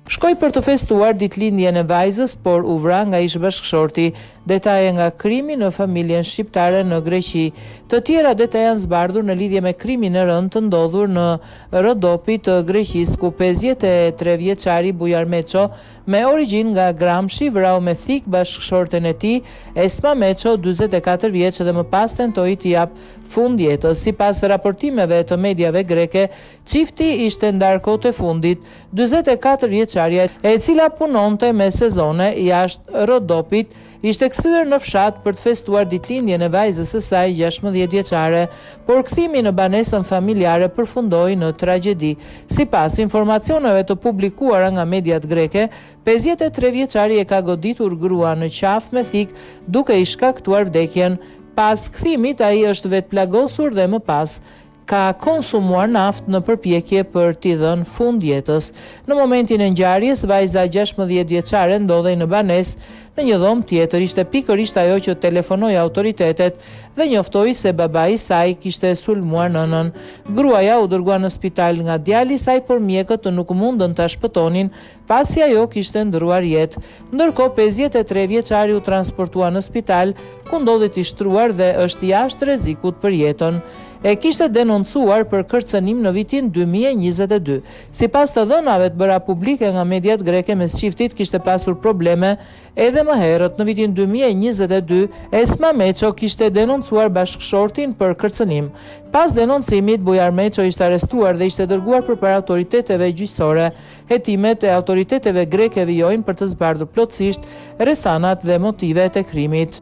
Shkoi për të festuar ditëlindjen e vajzës, por u vra nga ish-bashkëshorti. Detaje nga krimi në familjen shqiptare në Greqi. Të tjera detaje janë zbardhur në lidhje me krimin e rënd të ndodhur në Rodopi të Greqisë, ku 53 vjeçari Bujar Meço, me origjinë nga Gramshi, vrau me thik bashkëshorten e tij, Esma Meço, 44 vjeç, dhe më pas tentoi t'i jap fund jetës. Sipas raportimeve të mediave greke, çifti ishte ndarë kohët e fundit. 44 vjeçaria, e cila punonte me sezone jashtë Rodopit, ishte kthyer në fshat për të festuar ditëlindjen e vajzës së saj 16 vjeçare, por kthimi në banesën familjare përfundoi në tragjedi. Sipas informacioneve të publikuara nga mediat greke, 53 vjeçari e ka goditur grua në qafë me thik, duke i shkaktuar vdekjen. Pas kthimit, ai është vetplagosur dhe më pas ka konsumuar naftë në përpjekje për t'i dhënë fund jetës. Në momentin e ngjarjes, vajza 16 vjeçare ndodhej në banesë në një dhomë tjetër. Ishte pikërisht ajo që telefonoi autoritetet dhe njoftoi se babai i saj kishte sulmuar nënën. Gruaja u dërgua në spital nga djali i saj, por mjekët nuk mundën ta shpëtonin pasi ajo kishte ndryruar jetë. Ndërkohë 53 vjeçari u transportua në spital, ku ndodhi i shtruar dhe është jashtë rrezikut për jetën. E kishte denoncuar për kërcënim në vitin 2022. Sipas të dhënave të bëra publike nga mediat greke, mes çiftit kishte pasur probleme edhe më herët. Në vitin 2022, Esma Meço kishte denoncuar bashkëshortin për kërcënim. Pas denoncimit, Bujar Meço ishte arrestuar dhe ishte dërguar përpara autoriteteve gjyqësore. Hetimet e autoriteteve greke vijojnë për të zbardhur plotësisht rrethanat dhe motivet e krimit.